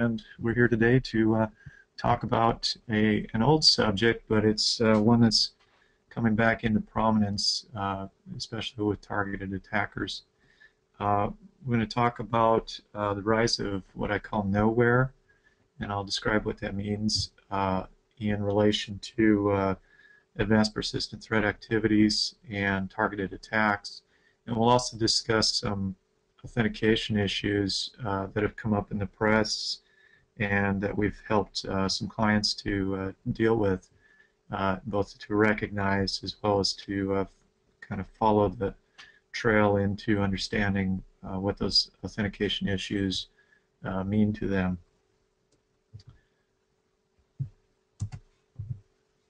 And we're here today to talk about an old subject, but it's one that's coming back into prominence, especially with targeted attackers. We're going to talk about the rise of what I call No-Ware, and I'll describe what that means in relation to advanced persistent threat activities and targeted attacks. And we'll also discuss some authentication issues that have come up in the press and that we've helped some clients to deal with, both to recognize as well as to kind of follow the trail into understanding what those authentication issues mean to them.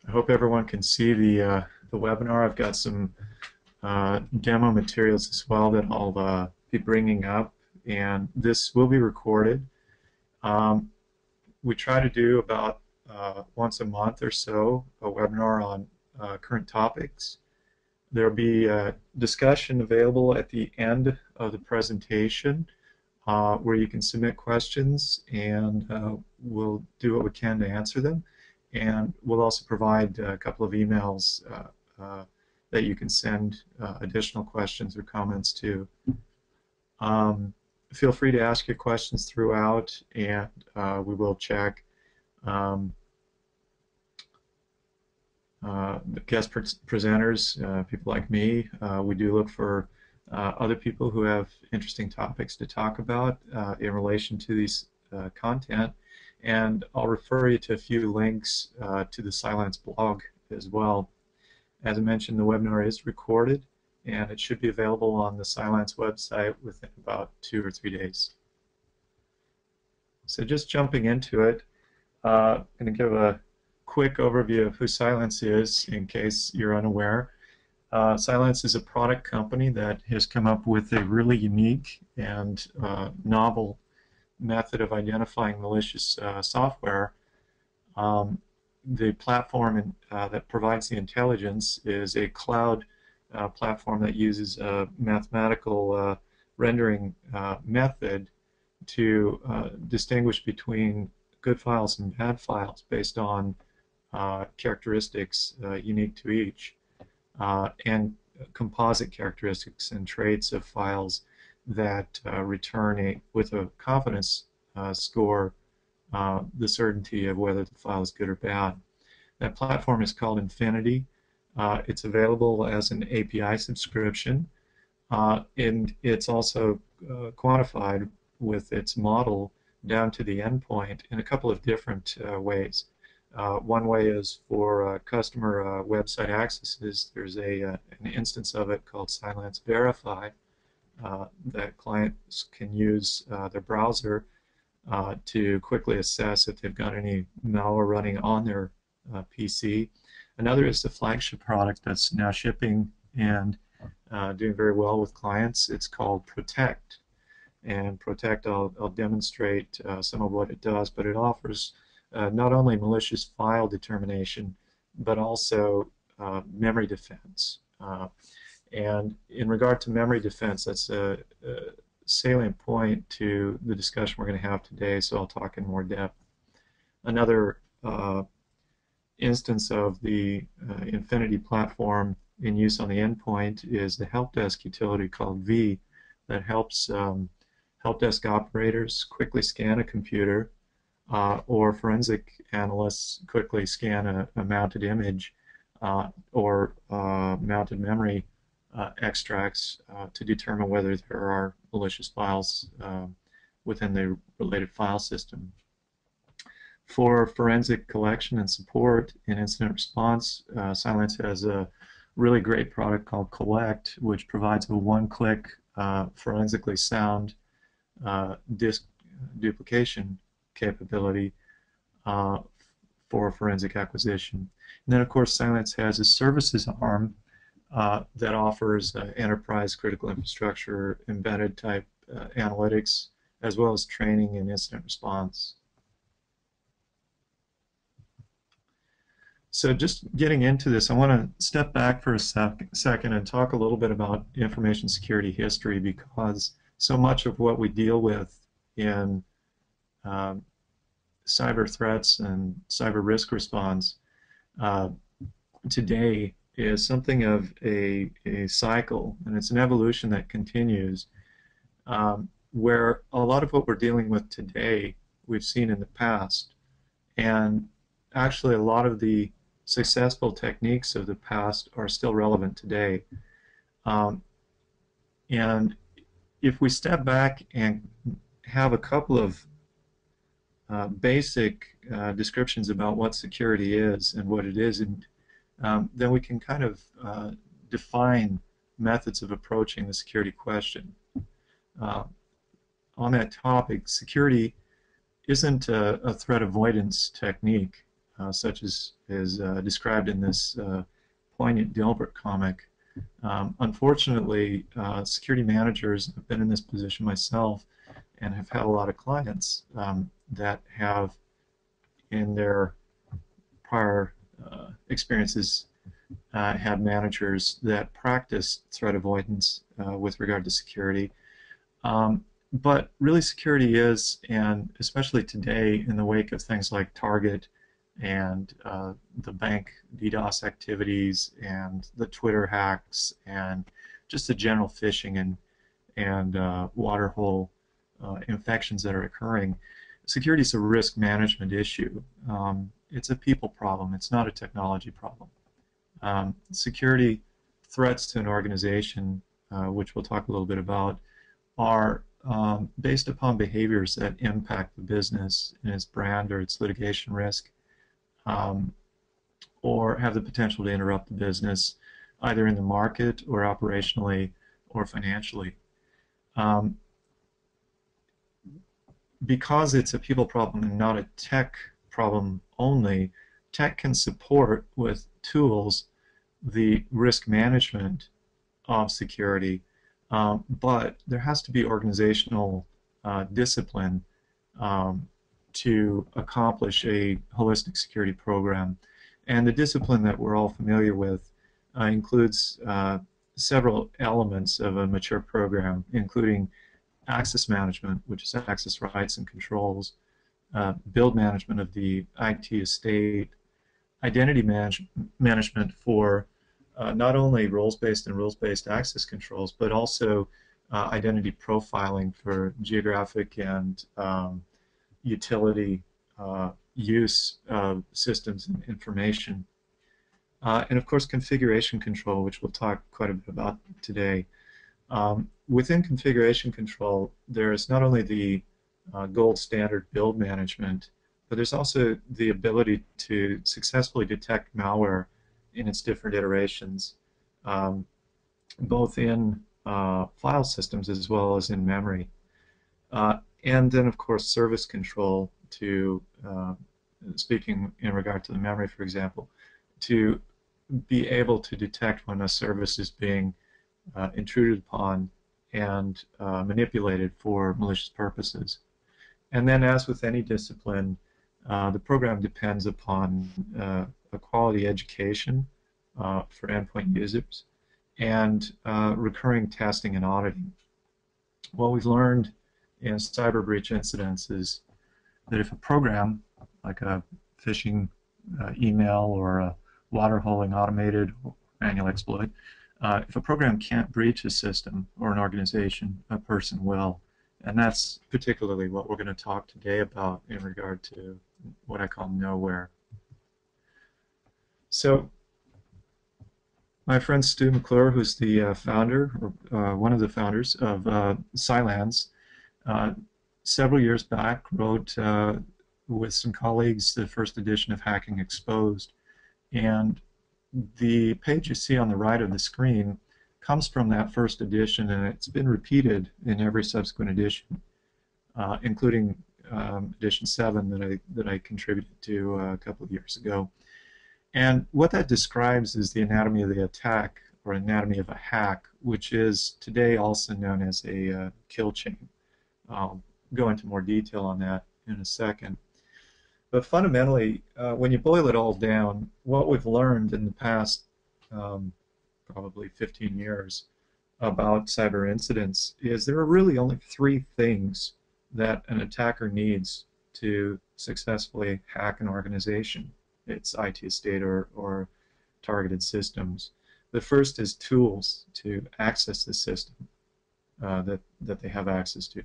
I hope everyone can see the webinar. I've got some demo materials as well that I'll be bringing up, and this will be recorded. We try to do about once a month or so a webinar on current topics. There will be a discussion available at the end of the presentation where you can submit questions, and we'll do what we can to answer them. And we'll also provide a couple of emails that you can send additional questions or comments to. Feel free to ask your questions throughout, and we will check. The guest presenters, people like me, we do look for other people who have interesting topics to talk about in relation to these content, and I'll refer you to a few links to the Cylance blog as well. As I mentioned, the webinar is recorded, and it should be available on the Cylance website within about 2 or 3 days. So just jumping into it, I'm going to give a quick overview of who Cylance is in case you're unaware. Cylance is a product company that has come up with a really unique and novel method of identifying malicious software. The platform that provides the intelligence is a cloud platform that uses a mathematical rendering method to distinguish between good files and bad files based on characteristics unique to each, and composite characteristics and traits of files that return with a confidence score the certainty of whether the file is good or bad. That platform is called Infinity. It's available as an API subscription, and it's also quantified with its model down to the endpoint in a couple of different ways. One way is for customer website accesses. There's an instance of it called Cylance Verify that clients can use their browser to quickly assess if they've got any malware running on their PC. Another is the flagship product that's now shipping and doing very well with clients. It's called Protect. And Protect, I'll demonstrate some of what it does, but it offers not only malicious file determination, but also memory defense. And in regard to memory defense, that's a salient point to the discussion we're going to have today, so I'll talk in more depth. Another instance of the Infinity platform in use on the endpoint is the help desk utility called V that helps help desk operators quickly scan a computer or forensic analysts quickly scan a mounted image or mounted memory extracts to determine whether there are malicious files within the related file system. For forensic collection and support in incident response, Cylance has a really great product called Collect, which provides a one-click forensically sound disk duplication capability for forensic acquisition. And then, of course, Cylance has a services arm that offers enterprise critical infrastructure embedded type analytics, as well as training and incident response. So just getting into this, I want to step back for a second and talk a little bit about information security history, because so much of what we deal with in cyber threats and cyber risk response uh, today is something of a cycle, and it's an evolution that continues, where a lot of what we're dealing with today we've seen in the past, and actually a lot of the successful techniques of the past are still relevant today. Um, and if we step back and have a couple of basic descriptions about what security is and what it isn't, then we can kind of define methods of approaching the security question. Uh, on that topic, security isn't a threat avoidance technique such as is described in this poignant Dilbert comic. Unfortunately, security managers, I've been in this position myself and have had a lot of clients that have, in their prior experiences, had managers that practiced threat avoidance with regard to security. But really security is, and especially today in the wake of things like Target and the bank DDoS activities and the Twitter hacks and just the general phishing and waterhole infections that are occurring, security is a risk management issue. It's a people problem. It's not a technology problem. Security threats to an organization, which we'll talk a little bit about, are based upon behaviors that impact the business and its brand or its litigation risk, or have the potential to interrupt the business either in the market or operationally or financially. Because it's a people problem and not a tech problem only, tech can support with tools the risk management of security, but there has to be organizational discipline to accomplish a holistic security program. And the discipline that we're all familiar with includes several elements of a mature program, including access management, which is access rights and controls, build management of the IT estate, identity management for not only roles-based and rules-based access controls, but also identity profiling for geographic and utility use of systems and information. And of course, configuration control, which we'll talk quite a bit about today. Within configuration control, there's not only the gold standard build management, but there's also the ability to successfully detect malware in its different iterations, both in file systems as well as in memory. And then, of course, service control to, speaking in regard to the memory, for example, to be able to detect when a service is being intruded upon and manipulated for malicious purposes. And then, as with any discipline, the program depends upon a quality education for endpoint users and recurring testing and auditing. What we've learned in cyber breach incidents is that if a program, like a phishing email or a water holing automated manual exploit, if a program can't breach a system or an organization, a person will. And that's particularly what we're going to talk today about in regard to what I call No-Ware. So my friend Stu McClure, who's the founder, or one of the founders of Cylance, several years back wrote with some colleagues the first edition of Hacking Exposed. And the page you see on the right of the screen comes from that first edition, and it's been repeated in every subsequent edition, including edition 7 that I contributed to a couple of years ago. And what that describes is the anatomy of the attack, or anatomy of a hack, which is today also known as a kill chain. I'll go into more detail on that in a second. But fundamentally, when you boil it all down, what we've learned in the past probably 15 years about cyber incidents is there are really only 3 things that an attacker needs to successfully hack an organization, its IT estate or targeted systems. The first is tools to access the system that they have access to.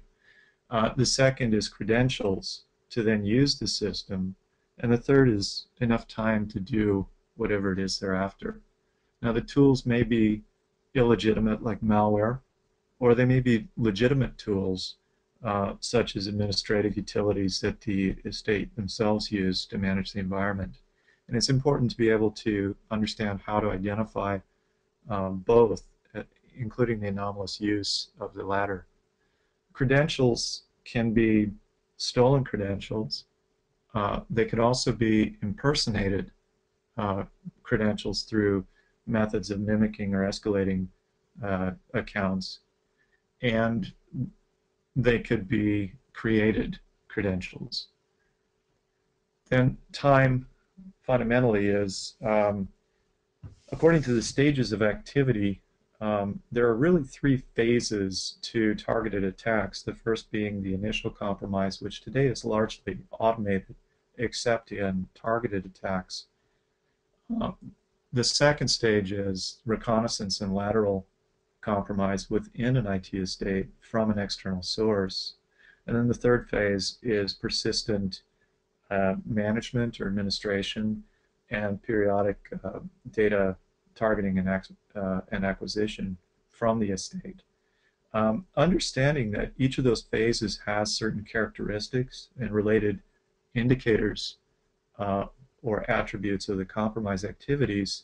The second is credentials to then use the system. And the third is enough time to do whatever it is they're after. Now, the tools may be illegitimate, like malware, or they may be legitimate tools, such as administrative utilities that the estate themselves use to manage the environment. And it's important to be able to understand how to identify both, including the anomalous use of the latter. Credentials can be stolen credentials. They could also be impersonated credentials through methods of mimicking or escalating accounts. And they could be created credentials. Then time fundamentally is, according to the stages of activity, there are really three phases to targeted attacks, the first being the initial compromise, which today is largely automated, except in targeted attacks. The second stage is reconnaissance and lateral compromise within an IT estate from an external source. And then the third phase is persistent management or administration and periodic data targeting and acquisition from the estate. Understanding that each of those phases has certain characteristics and related indicators or attributes of the compromise activities,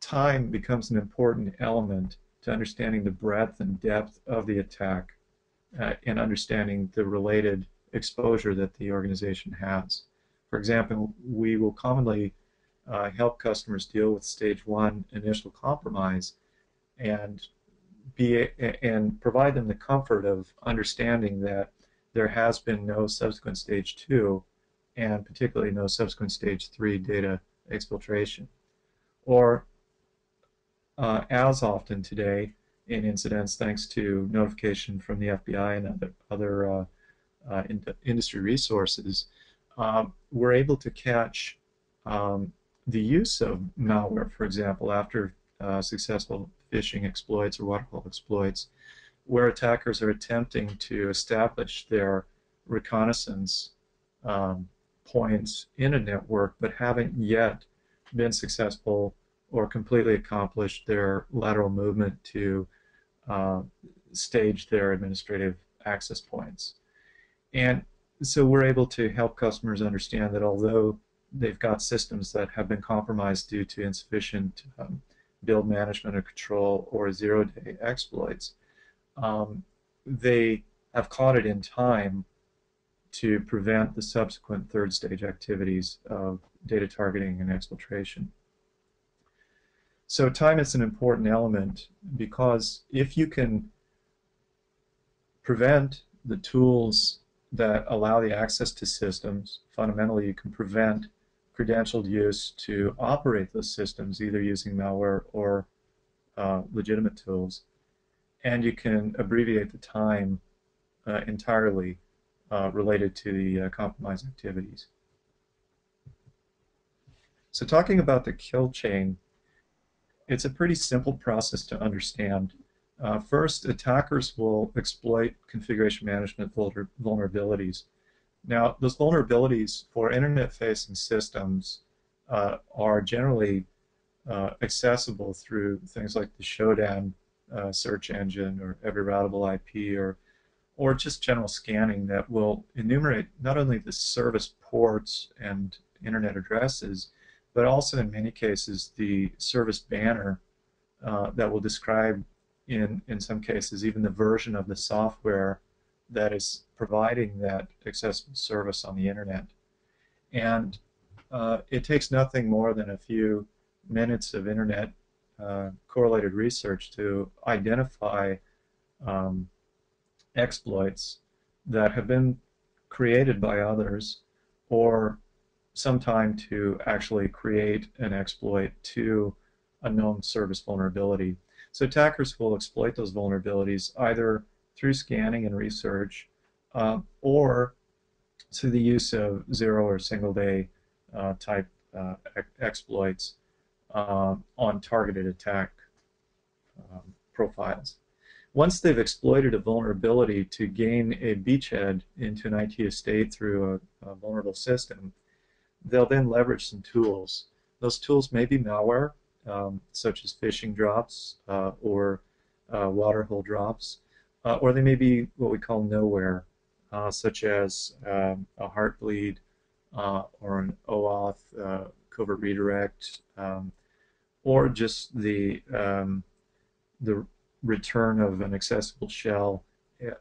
time becomes an important element to understanding the breadth and depth of the attack and understanding the related exposure that the organization has. For example, we will commonly help customers deal with stage one initial compromise and provide them the comfort of understanding that there has been no subsequent stage two, and particularly no subsequent stage three data exfiltration. Or as often today in incidents, thanks to notification from the FBI and other industry resources, we're able to catch the use of malware, for example, after successful phishing exploits or waterfall exploits, where attackers are attempting to establish their reconnaissance points in a network but haven't yet been successful or completely accomplished their lateral movement to stage their administrative access points. And so we're able to help customers understand that although they've got systems that have been compromised due to insufficient build management or control or zero-day exploits, they have caught it in time to prevent the subsequent third stage activities of data targeting and exfiltration. So time is an important element because if you can prevent the tools that allow the access to systems, fundamentally you can prevent credentialed use to operate those systems, either using malware or legitimate tools, and you can abbreviate the time entirely related to the compromise activities. So talking about the kill chain, it's a pretty simple process to understand. First, attackers will exploit configuration management vulnerabilities. Now, those vulnerabilities for internet-facing systems are generally accessible through things like the Shodan search engine or every routable IP or just general scanning that will enumerate not only the service ports and internet addresses, but also in many cases the service banner that will describe in some cases even the version of the software that is providing that accessible service on the internet. And it takes nothing more than a few minutes of internet correlated research to identify exploits that have been created by others, or sometime to actually create an exploit to a known service vulnerability. So attackers will exploit those vulnerabilities either through scanning and research or through the use of zero or single day type exploits on targeted attack profiles. Once they've exploited a vulnerability to gain a beachhead into an IT estate through a vulnerable system, they'll then leverage some tools. Those tools may be malware, such as phishing drops or waterhole drops, or they may be what we call No-Ware, such as a Heartbleed or an OAuth covert redirect, or just the return of an accessible shell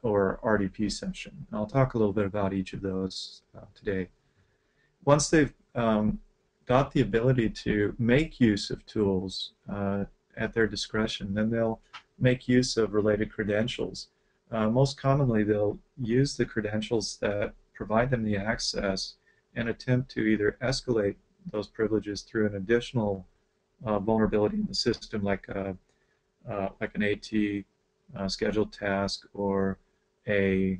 or RDP session. And I'll talk a little bit about each of those today. Once they've got the ability to make use of tools at their discretion, then they'll make use of related credentials. Most commonly, they'll use the credentials that provide them the access and attempt to either escalate those privileges through an additional vulnerability in the system, like an AT scheduled task or a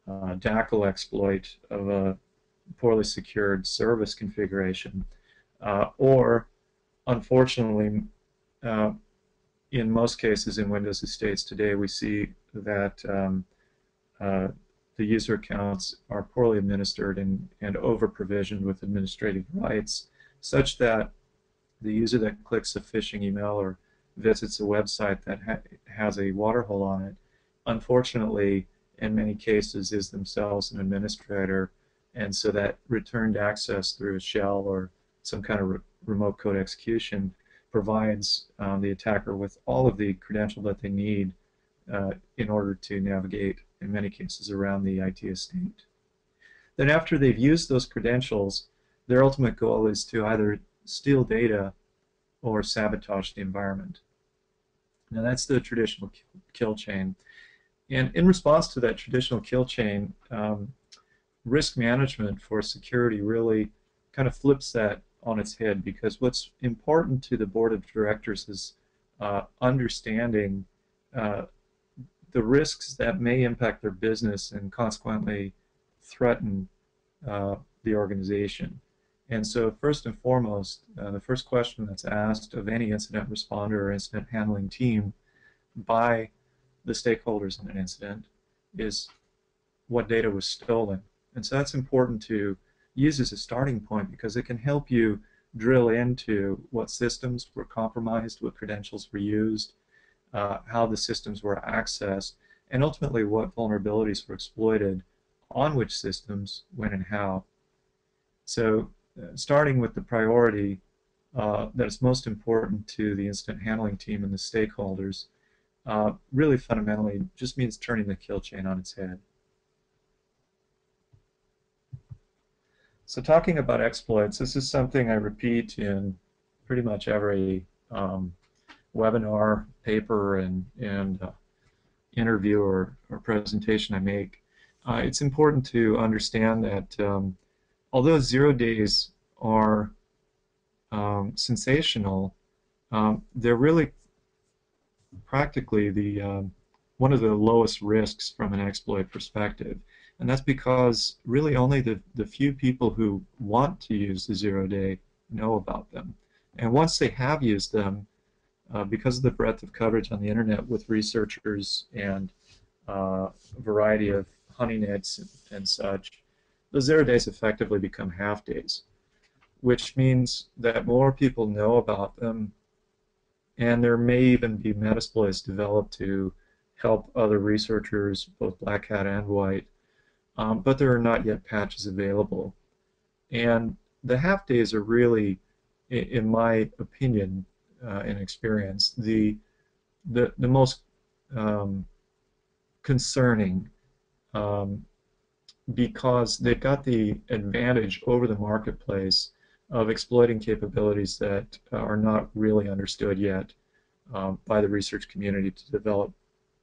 DACL exploit of a poorly secured service configuration, or unfortunately, in most cases in Windows estates today, we see that the user accounts are poorly administered and over-provisioned with administrative rights, such that the user that clicks a phishing email or visits a website that has a waterhole on it, unfortunately, in many cases, is themselves an administrator, and so that returned access through a shell or some kind of remote code execution provides the attacker with all of the credential that they need in order to navigate, in many cases, around the IT estate. Then after they've used those credentials, their ultimate goal is to either steal data or sabotage the environment. Now that's the traditional kill chain. And in response to that traditional kill chain, risk management for security really kind of flips that on its head, because what's important to the board of directors is understanding the risks that may impact their business and consequently threaten the organization. And so first and foremost, the first question that's asked of any incident responder or incident handling team by the stakeholders in an incident is what data was stolen. And so that's important to use as a starting point, because it can help you drill into what systems were compromised, what credentials were used, how the systems were accessed, and ultimately what vulnerabilities were exploited on which systems, when and how. So starting with the priority that is most important to the incident handling team and the stakeholders really fundamentally just means turning the kill chain on its head. So talking about exploits, this is something I repeat in pretty much every webinar, paper, and interview or presentation I make. It's important to understand that although 0 days are sensational, they're really practically the one of the lowest risks from an exploit perspective. And that's because really only the few people who want to use the 0 day know about them. And once they have used them, because of the breadth of coverage on the internet with researchers and a variety of hunting nets and such, the 0 days effectively become half days, which means that more people know about them, and there may even be metasploits developed to help other researchers, both black hat and white, but there are not yet patches available. And the half days are really, in my opinion and experience, the most concerning, because they've got the advantage over the marketplace of exploiting capabilities that are not really understood yet by the research community to develop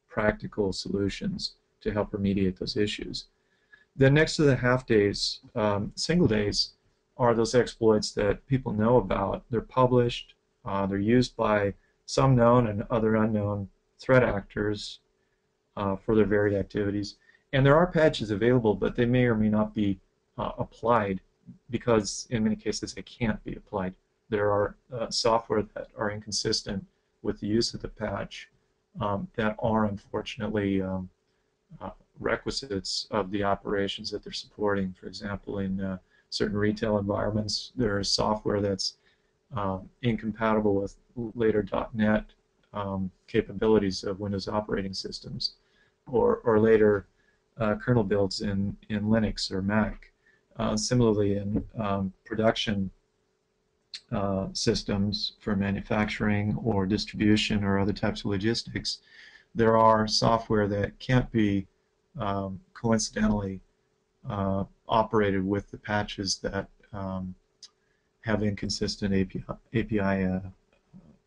practical solutions to help remediate those issues. Then next to the half days, single days are those exploits that people know about. They're published, they're used by some known and other unknown threat actors for their varied activities, And there are patches available, but they may or may not be applied because in many cases they can't be applied. There are software that are inconsistent with the use of the patch that are unfortunately requisites of the operations that they're supporting. For example, in certain retail environments, there is software that's incompatible with later .NET capabilities of Windows operating systems, or later kernel builds in Linux or Mac. Similarly, in production systems for manufacturing or distribution or other types of logistics, there are software that can't be coincidentally operated with the patches that have inconsistent API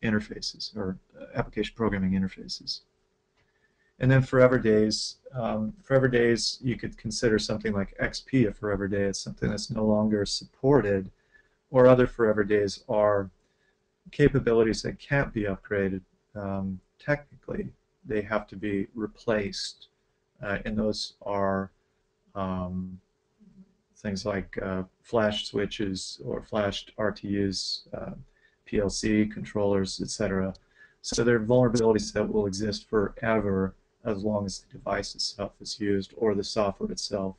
interfaces or application programming interfaces. And then forever days. Forever days, you could consider something like XP a forever day. It's something that's no longer supported, or other forever days are capabilities that can't be upgraded. Technically, they have to be replaced, and those are things like flash switches or flashed RTUs, PLC controllers, etc. So there are vulnerabilities that will exist forever as long as the device itself is used or the software itself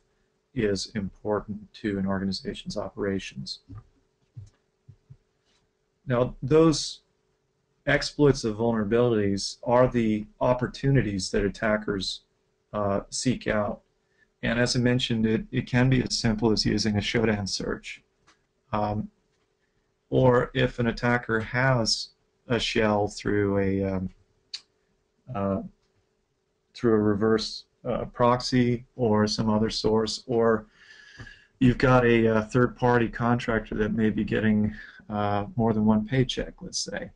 is important to an organization's operations. Now, those exploits of vulnerabilities are the opportunities that attackers seek out. And as I mentioned, it can be as simple as using a showdown search. Or if an attacker has a shell through a reverse proxy or some other source, or you've got a third-party contractor that may be getting more than one paycheck, let's say,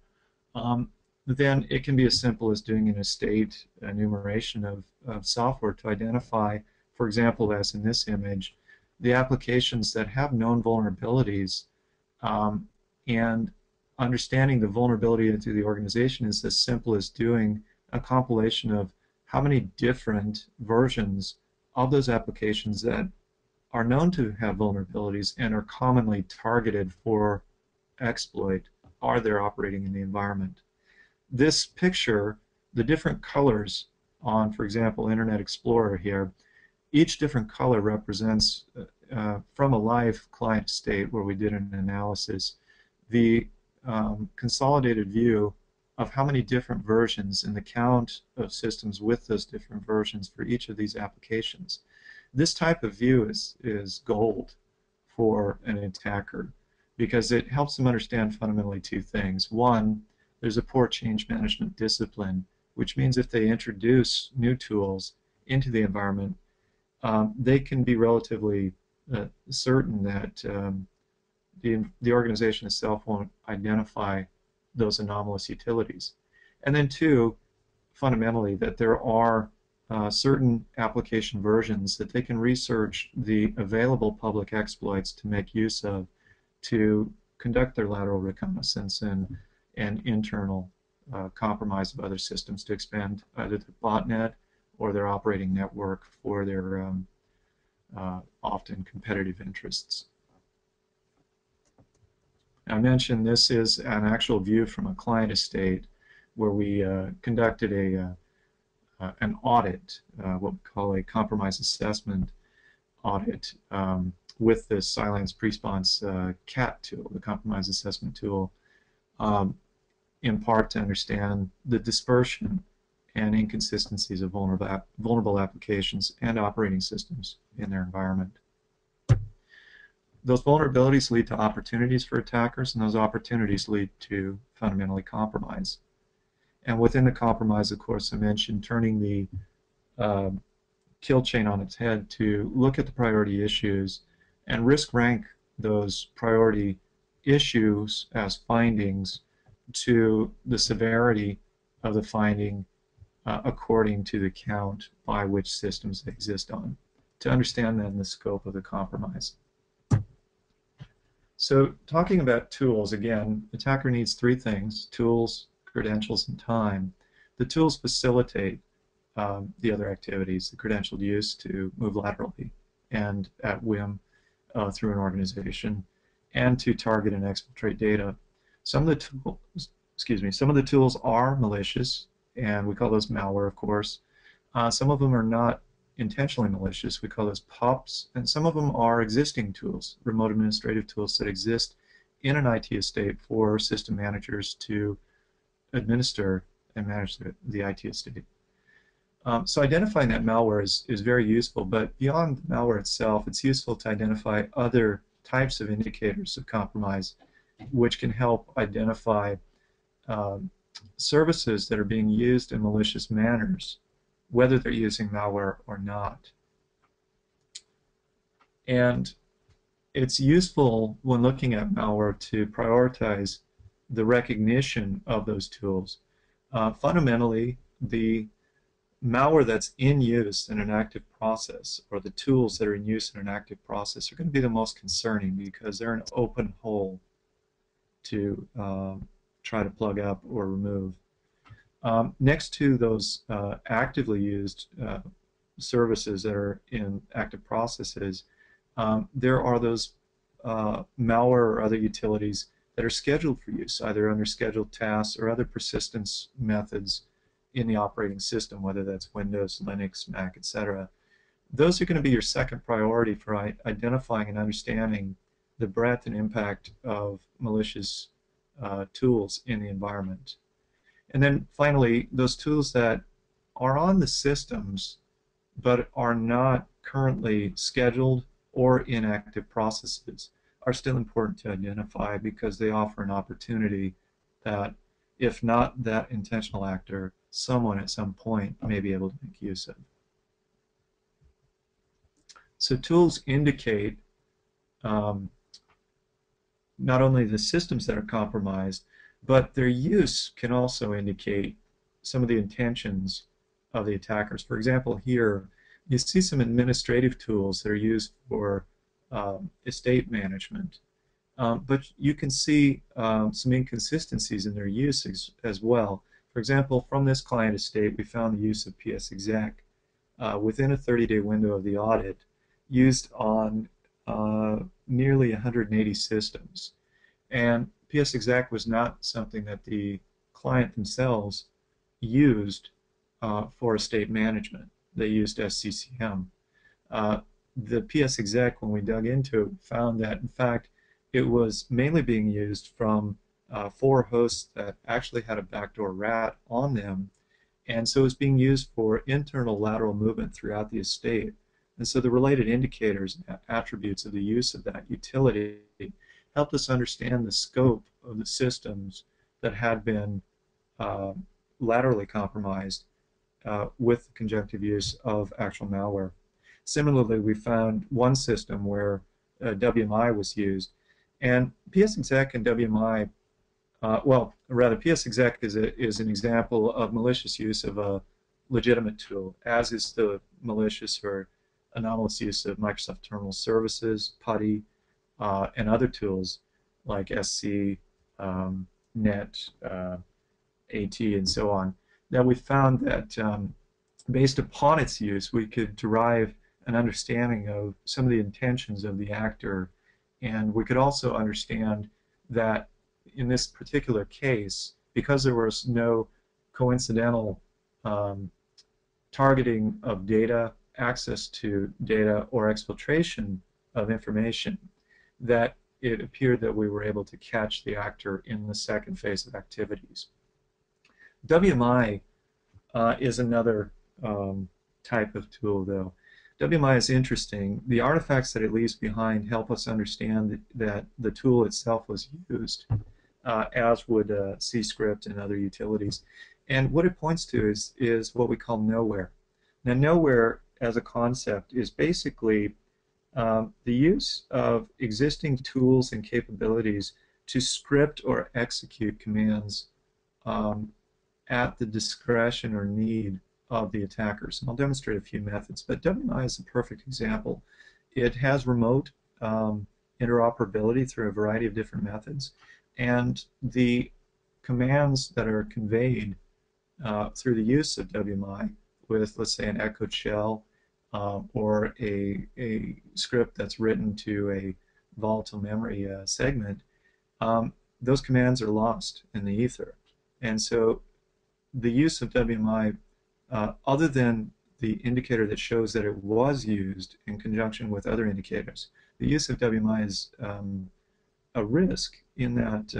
then it can be as simple as doing an estate enumeration of software to identify, for example, as in this image, the applications that have known vulnerabilities, and understanding the vulnerability into the organization is as simple as doing a compilation of how many different versions of those applications that are known to have vulnerabilities and are commonly targeted for exploit are there operating in the environment. This picture, the different colors on, for example, Internet Explorer here, each different color represents, from a live client state where we did an analysis, the consolidated view of how many different versions and the count of systems with those different versions for each of these applications. This type of view is gold for an attacker because it helps them understand fundamentally two things. One, there's a poor change management discipline, which means if they introduce new tools into the environment, they can be relatively certain that the organization itself won't identify those anomalous utilities. And then two, fundamentally, that there are certain application versions that they can research the available public exploits to make use of to conduct their lateral reconnaissance and internal compromise of other systems to expand either the botnet or their operating network for their often competitive interests. I mentioned this is an actual view from a client estate where we conducted an audit, what we call a compromise assessment audit, with the Cylance pre-response CAT tool, the compromise assessment tool, in part to understand the dispersion and inconsistencies of vulnerable applications and operating systems in their environment. Those vulnerabilities lead to opportunities for attackers, and those opportunities lead to fundamentally compromise. And within the compromise, of course, I mentioned turning the kill chain on its head to look at the priority issues and risk rank those priority issues as findings to the severity of the finding according to the count by which systems they exist on, to understand then the scope of the compromise. So talking about tools, again, attacker needs three things: tools, credentials, and time. The tools facilitate the other activities, the credentialed use to move laterally and at whim through an organization, and to target and exfiltrate data. Some of the tools are malicious, and we call those malware, of course. Some of them are not intentionally malicious. We call those PUPs, and some of them are existing tools, remote administrative tools that exist in an IT estate for system managers to administer and manage the IT estate. So identifying that malware is very useful, but beyond malware itself, it's useful to identify other types of indicators of compromise, which can help identify services that are being used in malicious manners, whether they're using malware or not. And it's useful when looking at malware to prioritize the recognition of those tools. Fundamentally, the malware that's in use in an active process, or the tools that are in use in an active process, are going to be the most concerning because they're an open hole to try to plug up or remove. Next to those actively used services that are in active processes, there are those malware or other utilities that are scheduled for use, either under scheduled tasks or other persistence methods in the operating system, whether that's Windows, Linux, Mac, etc. Those are going to be your second priority for identifying and understanding the breadth and impact of malicious tools in the environment. And then finally, those tools that are on the systems but are not currently scheduled or in active processes are still important to identify because they offer an opportunity that, if not that intentional actor, someone at some point may be able to make use of. So tools indicate not only the systems that are compromised, but their use can also indicate some of the intentions of the attackers. For example, here you see some administrative tools that are used for estate management, but you can see some inconsistencies in their use as well. For example, from this client estate, we found the use of PSExec within a 30-day window of the audit, used on nearly 180 systems. And PSExec was not something that the client themselves used for estate management. They used SCCM. The PSExec, when we dug into it, found that, in fact, it was mainly being used from 4 hosts that actually had a backdoor rat on them, and so it was being used for internal lateral movement throughout the estate. And so the related indicators and attributes of the use of that utility helped us understand the scope of the systems that had been laterally compromised with the conjunctive use of actual malware. Similarly, we found one system where WMI was used, and PSExec and WMI, PSExec is an example of malicious use of a legitimate tool, as is the malicious or anomalous use of Microsoft Terminal Services, PuTTY, and other tools like SC, Net, AT, and so on. Now we found that based upon its use, we could derive an understanding of some of the intentions of the actor, and we could also understand that in this particular case, because there was no coincidental targeting of data, access to data, or exfiltration of information, that it appeared that we were able to catch the actor in the second phase of activities. WMI is another type of tool, though. WMI is interesting. The artifacts that it leaves behind help us understand that the tool itself was used, as would C-script and other utilities. And what it points to is what we call No-Ware. Now, No-Ware as a concept is basically the use of existing tools and capabilities to script or execute commands at the discretion or need of the attackers. And I'll demonstrate a few methods, but WMI is a perfect example. It has remote interoperability through a variety of different methods, and the commands that are conveyed through the use of WMI with, let's say, an echoed shell or a script that's written to a volatile memory segment, those commands are lost in the ether. And so the use of WMI, other than the indicator that shows that it was used in conjunction with other indicators, the use of WMI is a risk in that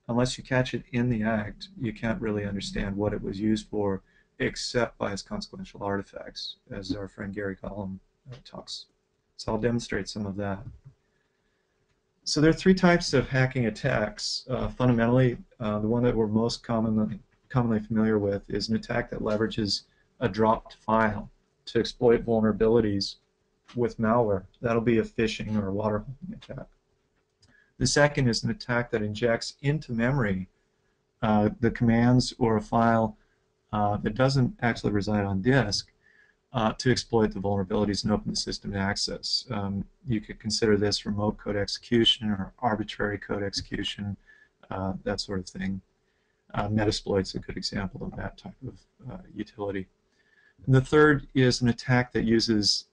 unless you catch it in the act, you can't really understand what it was used for except by its consequential artifacts, as our friend Gary Gollum talks. So I'll demonstrate some of that. So there are three types of hacking attacks. Fundamentally, the one that we're most commonly familiar with is an attack that leverages a dropped file to exploit vulnerabilities with malware. That'll be a phishing or a waterholding attack. The second is an attack that injects into memory the commands or a file that doesn't actually reside on disk to exploit the vulnerabilities and open the system to access. You could consider this remote code execution or arbitrary code execution, that sort of thing. Metasploit's a good example of that type of utility. And the third is an attack that uses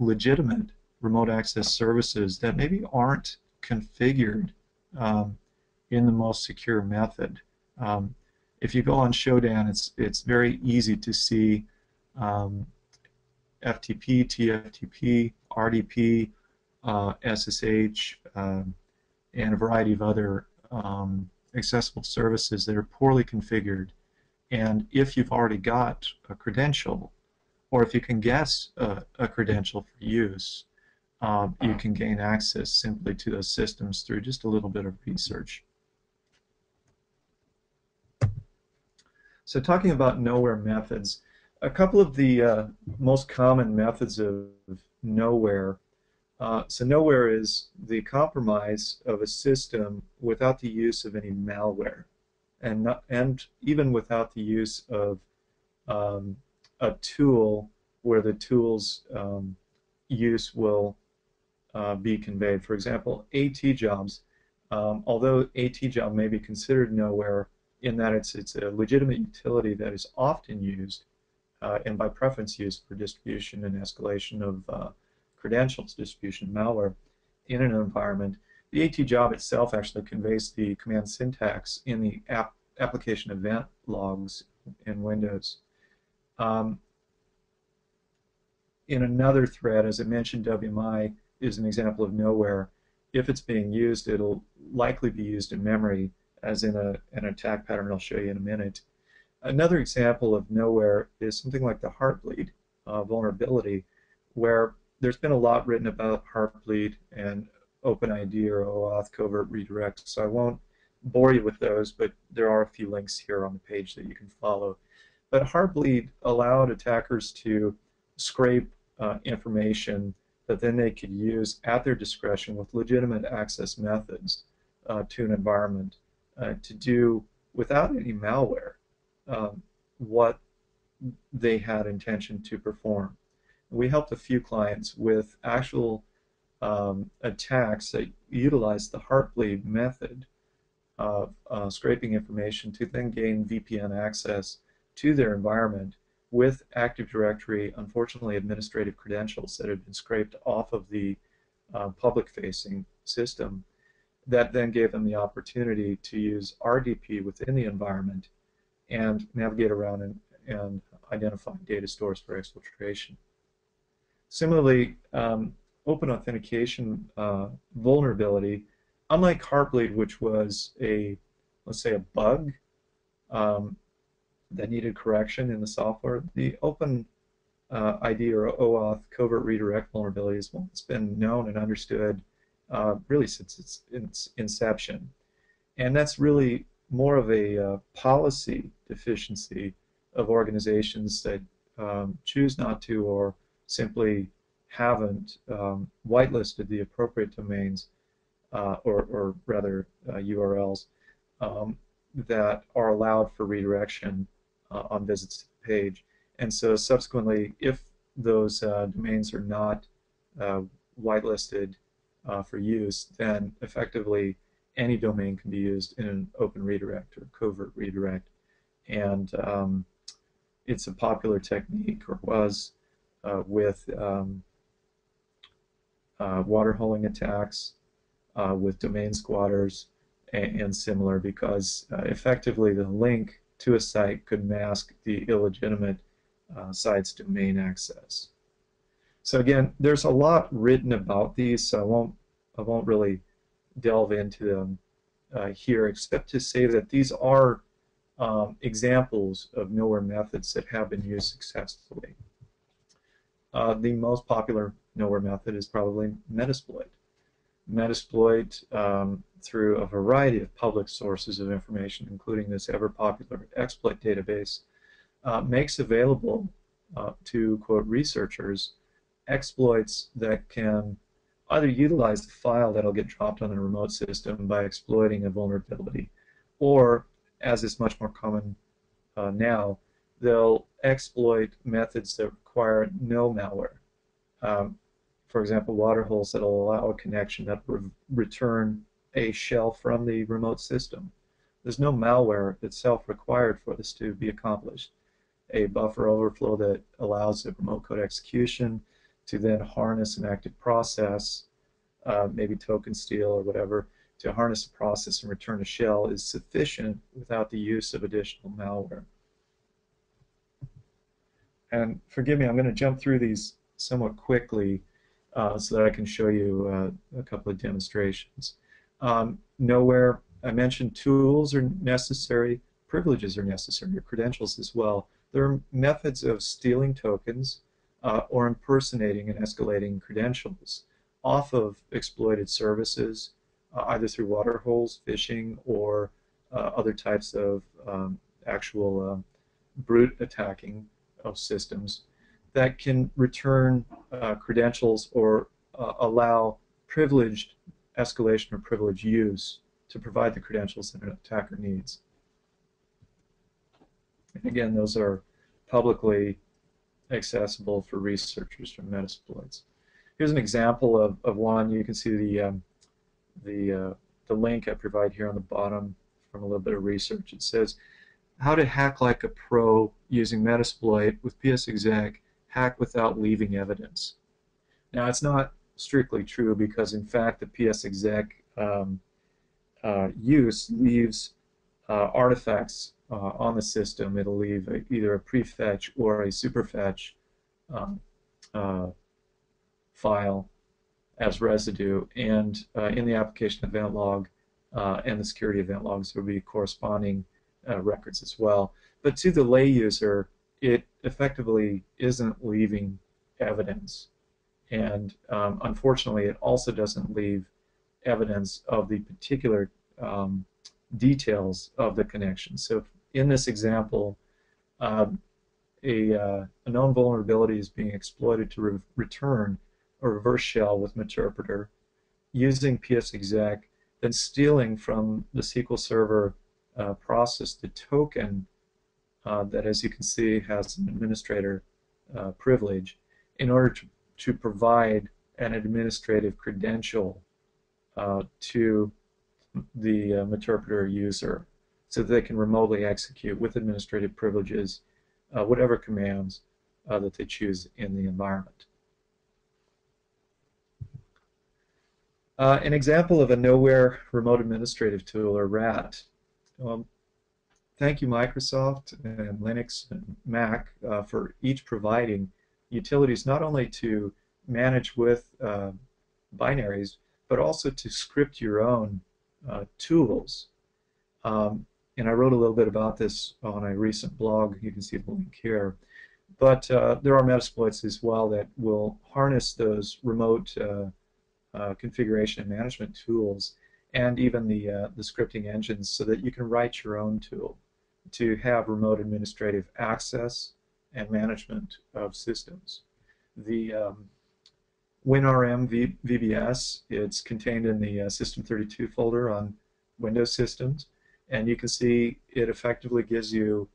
legitimate remote access services that maybe aren't configured in the most secure method. If you go on Shodan, it's very easy to see FTP, TFTP, RDP, SSH, and a variety of other accessible services that are poorly configured. And if you've already got a credential, or if you can guess a credential for use, you can gain access simply to those systems through just a little bit of research. So talking about NoWare methods, a couple of the most common methods of NoWare. So NoWare is the compromise of a system without the use of any malware, and even without the use of a tool where the tool's use will be conveyed. For example, AT jobs, although AT job may be considered NoWare in that it's a legitimate utility that is often used and by preference used for distribution and escalation of credentials, distribution of malware in an environment, the AT job itself actually conveys the command syntax in the application event logs in Windows. In another thread, as I mentioned, WMI is an example of NoWare. If it's being used, it'll likely be used in memory, as in an attack pattern I'll show you in a minute. Another example of NoWare is something like the Heartbleed vulnerability, where there's been a lot written about Heartbleed and OpenID or OAuth covert redirect, so I won't bore you with those, but there are a few links here on the page that you can follow. But Heartbleed allowed attackers to scrape information that then they could use at their discretion with legitimate access methods to an environment to do, without any malware, what they had intention to perform. We helped a few clients with actual attacks that utilized the Heartbleed method of scraping information to then gain VPN access to their environment with Active Directory, unfortunately, administrative credentials that had been scraped off of the public-facing system, that then gave them the opportunity to use RDP within the environment and navigate around and identify data stores for exfiltration. Similarly, open authentication vulnerability, unlike Heartbleed, which was let's say a bug that needed correction in the software, the OpenID or OAuth covert redirect vulnerability is one that's been known and understood really since its inception. And that's really more of a policy deficiency of organizations that choose not to or simply haven't whitelisted the appropriate domains or rather URLs that are allowed for redirection on visits to the page. And so subsequently, if those domains are not whitelisted for use, then effectively any domain can be used in an open redirect or covert redirect. And it's a popular technique, or was, with water holing attacks, with domain squatters, and similar, because effectively the link to a site could mask the illegitimate site's domain access. So again, there's a lot written about these, so I won't really delve into them here, except to say that these are examples of NoWare methods that have been used successfully. The most popular NoWare method is probably Metasploit. Metasploit, through a variety of public sources of information, including this ever-popular exploit database, makes available to, quote, researchers exploits that can either utilize the file that'll get dropped on a remote system by exploiting a vulnerability, or, as is much more common now, they'll exploit methods that require no malware. For example, water holes that will allow a connection that return a shell from the remote system. There's no malware itself required for this to be accomplished. A buffer overflow that allows the remote code execution to then harness an active process, maybe token steal or whatever, to harness a process and return a shell is sufficient without the use of additional malware. And forgive me, I'm going to jump through these somewhat quickly so that I can show you a couple of demonstrations. NoWare, I mentioned tools are necessary, privileges are necessary, or credentials as well. There are methods of stealing tokens or impersonating and escalating credentials off of exploited services, either through water holes, phishing, or other types of actual brute attacking of systems that can return credentials or allow privileged escalation or privileged use to provide the credentials that an attacker needs. And again, those are publicly accessible for researchers from Metasploits. Here's an example of one. You can see the link I provide here on the bottom from a little bit of research. It says, how to hack like a pro using Metasploit with psexec, hack without leaving evidence. Now, it's not strictly true, because in fact the psexec use leaves artifacts on the system. It'll leave either a prefetch or a superfetch file as residue, and in the application event log and the security event logs there will be corresponding records as well. But to the lay user, it effectively isn't leaving evidence, and unfortunately it also doesn't leave evidence of the particular details of the connection. So in this example, a known vulnerability is being exploited to return a reverse shell with Meterpreter using psexec, then stealing from the SQL Server process the token that, as you can see, has an administrator privilege in order to provide an administrative credential to the Meterpreter user so that they can remotely execute with administrative privileges whatever commands that they choose in the environment. An example of a NoWare remote administrative tool, or RAT. Thank you, Microsoft and Linux and Mac, for each providing utilities not only to manage with binaries, but also to script your own tools. And I wrote a little bit about this on a recent blog. You can see the link here. But there are Metasploits as well that will harness those remote configuration and management tools, and even the scripting engines, so that you can write your own tool to have remote administrative access and management of systems. The WinRM VBS, it's contained in the System32 folder on Windows systems, and you can see it effectively gives you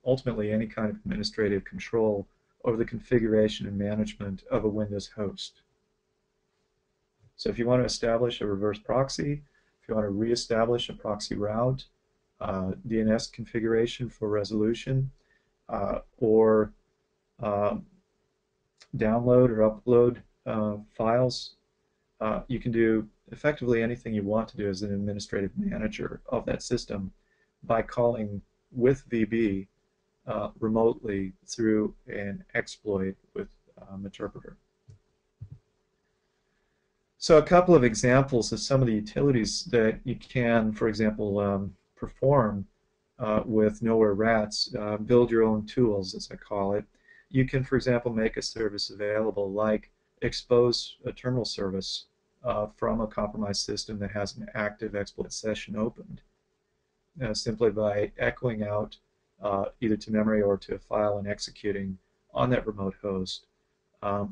ultimately any kind of administrative control over the configuration and management of a Windows host. So if you want to establish a reverse proxy, if you want to reestablish a proxy route, DNS configuration for resolution, or download or upload files. You can do effectively anything you want to do as an administrative manager of that system by calling with VB remotely through an exploit with Interpreter. So a couple of examples of some of the utilities that you can, for example, perform with NoWare rats, build your own tools, as I call it. You can, for example, make a service available like expose a terminal service from a compromised system that has an active exploit session opened, simply by echoing out either to memory or to a file and executing on that remote host,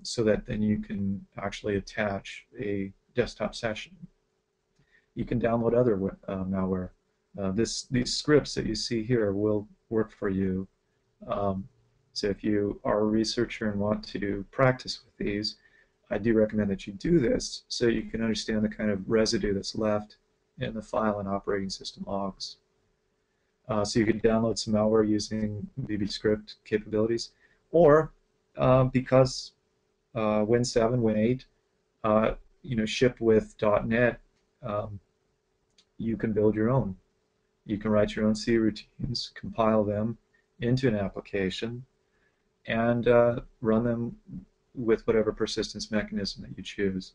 so that then you can actually attach a desktop session. You can download other malware. These scripts that you see here will work for you. So if you are a researcher and want to practice with these, I do recommend that you do this so you can understand the kind of residue that's left in the file and operating system logs. So you can download some malware using VB script capabilities, or because Win 7, Win 8, shipped with .NET, you can build your own. You can write your own C routines, compile them into an application, and run them with whatever persistence mechanism that you choose.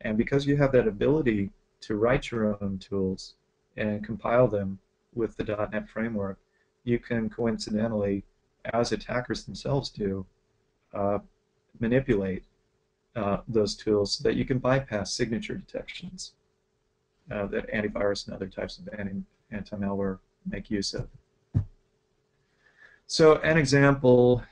And because you have that ability to write your own tools and compile them with the .NET framework, you can coincidentally, as attackers themselves do, manipulate those tools so that you can bypass signature detections that antivirus and other types of anti-malware make use of. So an example,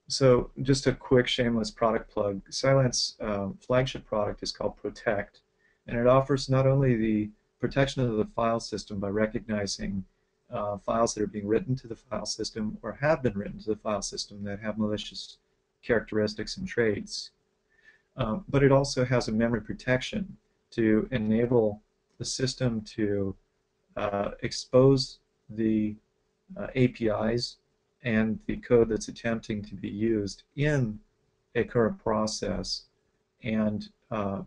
so just a quick shameless product plug. Cylance flagship product is called Protect, and it offers not only the protection of the file system by recognizing files that are being written to the file system or have been written to the file system that have malicious characteristics and traits, but it also has a memory protection to enable the system to expose the APIs and the code that's attempting to be used in a current process and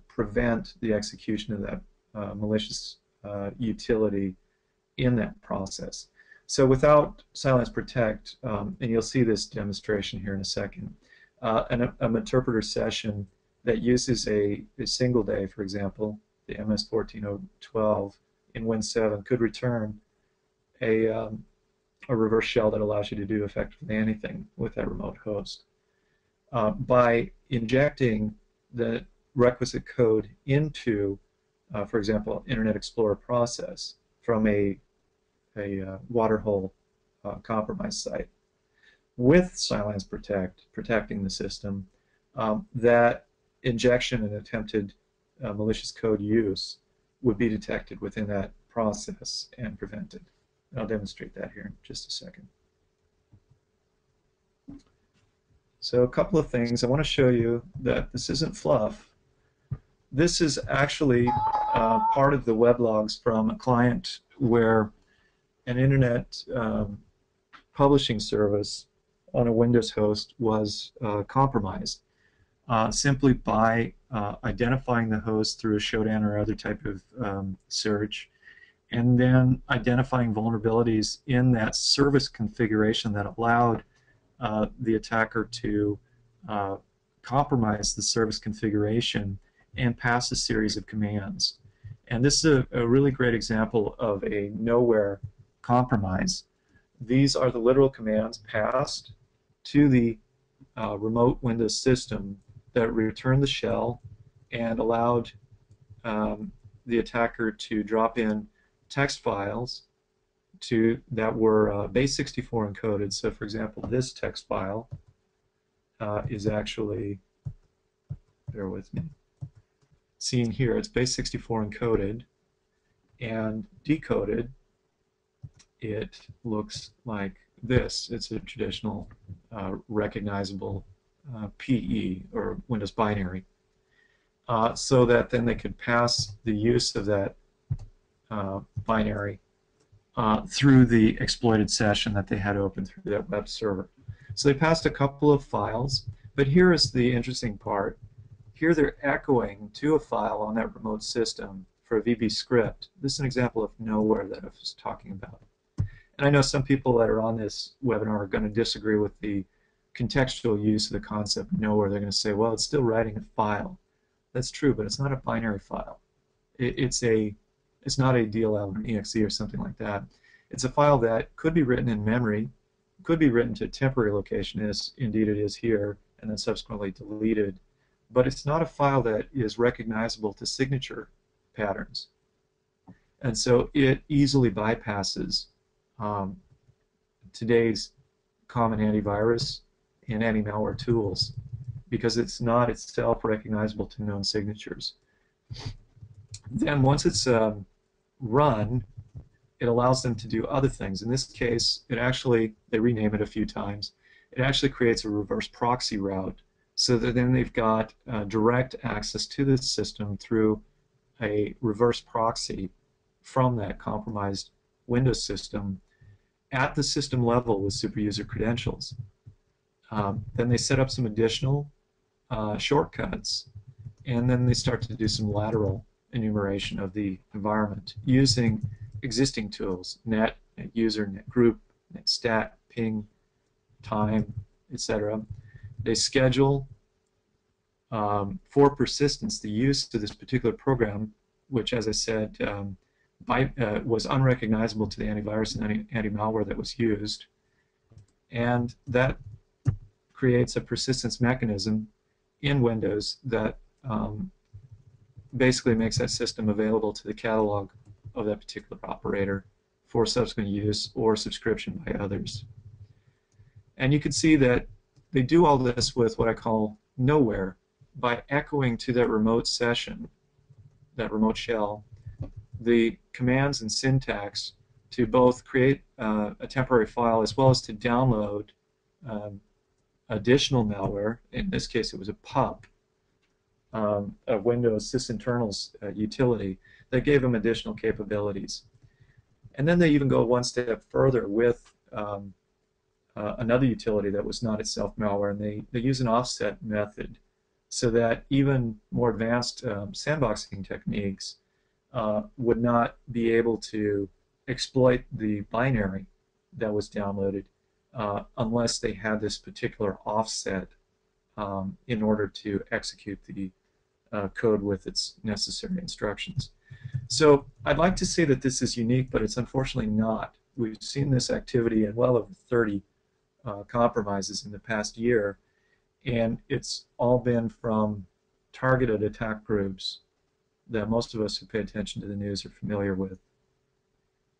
prevent the execution of that malicious utility in that process. So without Cylance Protect, and you'll see this demonstration here in a second, an interpreter session that uses a single day, for example, the MS14012 in Win 7 could return a reverse shell that allows you to do effectively anything with that remote host. By injecting the requisite code into, for example, Internet Explorer process from a waterhole compromise site, with Cylance Protect protecting the system, that injection and attempted malicious code use would be detected within that process and prevented. I'll demonstrate that here in just a second. So a couple of things. I want to show you that this isn't fluff. This is actually part of the web logs from a client where an internet publishing service on a Windows host was compromised simply by identifying the host through a showdown or other type of search, and then identifying vulnerabilities in that service configuration that allowed the attacker to compromise the service configuration and pass a series of commands. And this is a really great example of a NoWare compromise. These are the literal commands passed to the remote Windows system that returned the shell and allowed the attacker to drop in text files that were base64 encoded. So, for example, this text file is actually, bear with me, seen here. It's base64 encoded, and decoded, it looks like this. It's a traditional recognizable PE, or Windows binary, so that then they could pass the use of that binary through the exploited session that they had open through that web server. So they passed a couple of files, but here is the interesting part. Here they're echoing to a file on that remote system for a VB script. This is an example of No-Ware that I was talking about. And I know some people that are on this webinar are going to disagree with the contextual use of the concept of No-Ware. They're going to say, well, it's still writing a file. That's true, but it's not a binary file. It's not a DLL or an exe or something like that. It's a file that could be written in memory, could be written to a temporary location, as indeed it is here, and then subsequently deleted. But it's not a file that is recognizable to signature patterns. And so it easily bypasses today's common antivirus and anti-malware tools because it's not itself recognizable to known signatures. Then once it's run, it allows them to do other things. In this case, they rename it a few times. It actually creates a reverse proxy route so that then they've got direct access to the system through a reverse proxy from that compromised Windows system at the system level with superuser credentials. Then they set up some additional shortcuts, and then they start to do some lateral enumeration of the environment using existing tools, net user, net group, net stat, ping, time, etc. They schedule for persistence the use of this particular program, which, as I said, was unrecognizable to the antivirus and anti-malware that was used, and that creates a persistence mechanism in Windows that basically makes that system available to the catalog of that particular operator for subsequent use or subscription by others. And you can see that they do all this with what I call No-Ware by echoing to that remote session, that remote shell, the commands and syntax to both create a temporary file as well as to download additional malware. In this case, it was a pup, a Windows sysinternals utility that gave them additional capabilities. And then they even go one step further with another utility that was not itself malware, and they use an offset method so that even more advanced sandboxing techniques would not be able to exploit the binary that was downloaded unless they had this particular offset in order to execute the code with its necessary instructions. So I'd like to say that this is unique, but it's unfortunately not. We've seen this activity in well over 30 compromises in the past year, and it's all been from targeted attack groups that most of us who pay attention to the news are familiar with.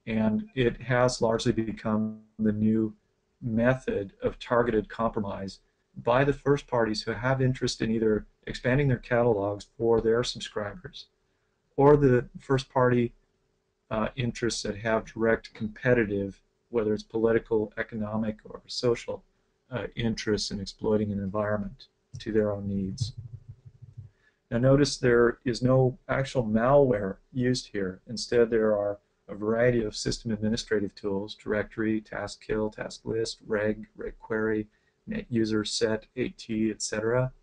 And it has largely become the new method of targeted compromise by the first parties who have interest in either expanding their catalogs for their subscribers or the first party interests that have direct competitive, whether it's political, economic, or social interests in exploiting an environment to their own needs. Now notice there is no actual malware used here. Instead, there are a variety of system administrative tools: directory, task kill, task list, reg query, net user, set, AT, etc.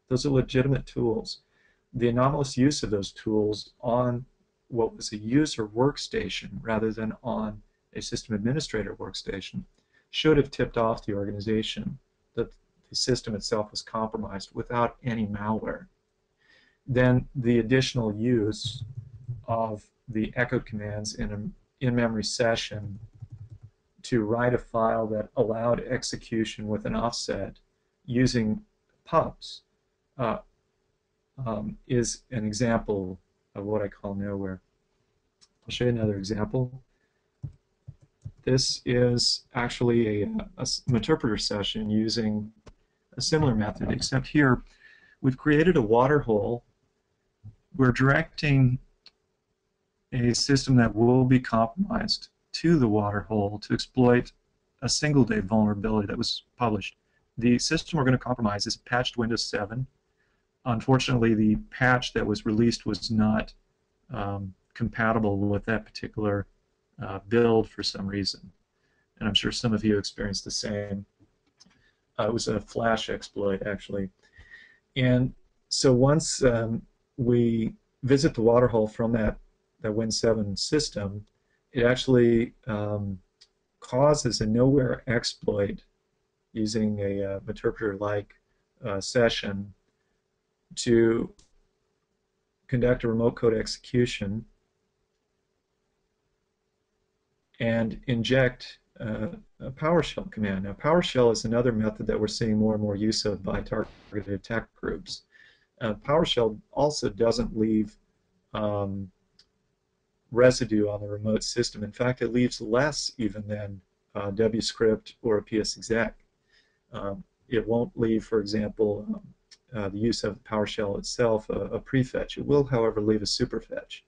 Those are legitimate tools. The anomalous use of those tools on what was a user workstation rather than on a system administrator workstation should have tipped off the organization that the system itself was compromised without any malware. Then the additional use of the echo commands in an in-memory session to write a file that allowed execution with an offset using pups is an example of what I call No-Ware. I'll show you another example. This is actually a interpreter session using a similar method, except here we've created a water hole. We're directing a system that will be compromised to the water hole to exploit a single-day vulnerability that was published. The system we're going to compromise is patched Windows 7. Unfortunately, the patch that was released was not compatible with that particular build for some reason. And I'm sure some of you experienced the same. It was a flash exploit, actually. And so once we visit the waterhole from that Win7 system, it actually causes a No-Ware exploit using a interpreter-like session to conduct a remote code execution and inject a Powershell command. Now, Powershell is another method that we're seeing more and more use of by targeted attack groups. Powershell also doesn't leave residue on the remote system. In fact, it leaves less even than WScript or a PSExec. It won't leave, for example, the use of PowerShell itself a prefetch. It will, however, leave a superfetch.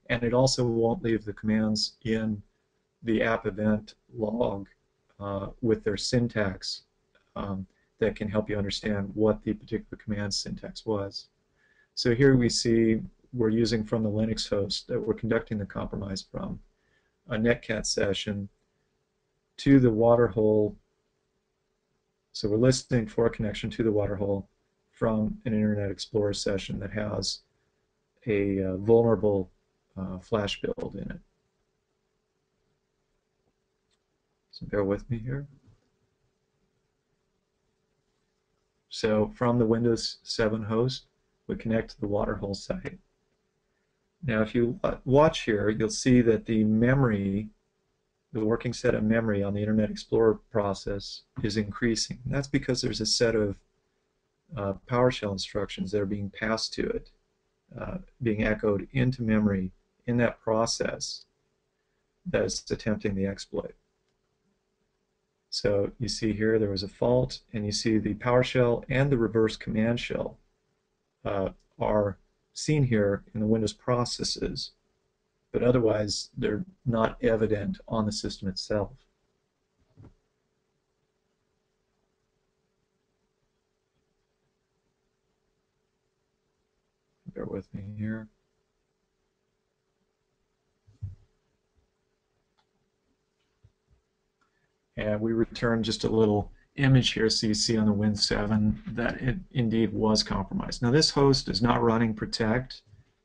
And it also won't leave the commands in the app event log with their syntax that can help you understand what the particular command syntax was. So here we see we're using from the Linux host that we're conducting the compromise from a netcat session to the waterhole. So we're listening for a connection to the waterhole from an Internet Explorer session that has a vulnerable flash build in it. So bear with me here. So from the Windows 7 host, we connect to the waterhole site. Now if you watch here, you'll see that the memory, the working set of memory on the Internet Explorer process is increasing. And that's because there's a set of PowerShell instructions that are being passed to it, being echoed into memory in that process that is attempting the exploit. So you see here there was a fault, and you see the PowerShell and the reverse command shell are seen here in the Windows processes, but otherwise they're not evident on the system itself. Bear with me here. And we return just a little image here so you see on the Win7 that it indeed was compromised. Now this host is not running protect.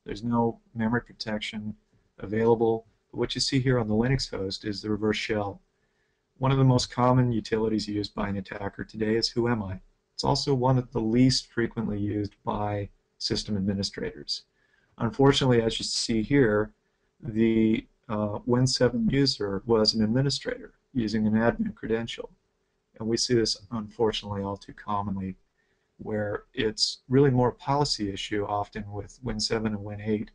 There's no memory protection available. But what you see here on the Linux host is the reverse shell. One of the most common utilities used by an attacker today is Whoami. It's also one of the least frequently used by system administrators. Unfortunately, as you see here, the Win7 user was an administrator using an admin credential. And we see this, unfortunately, all too commonly, where it's really more a policy issue often with Win7 and Win8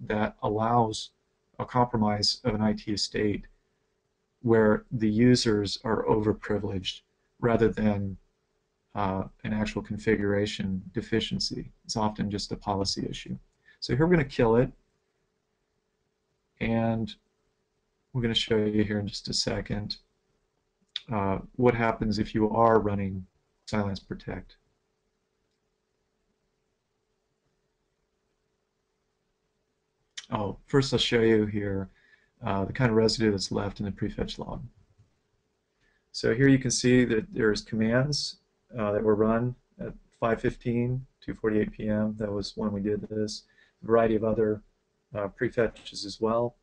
that allows a compromise of an IT estate where the users are overprivileged rather than an actual configuration deficiency. It's often just a policy issue. So here we're going to kill it, and we're going to show you here in just a second what happens if you are running Cylance Protect. Oh, first I'll show you here the kind of residue that's left in the prefetch log. So here you can see that there's commands that were run at 5:15, 2:48 p.m. That was when we did this. A variety of other prefetches as well.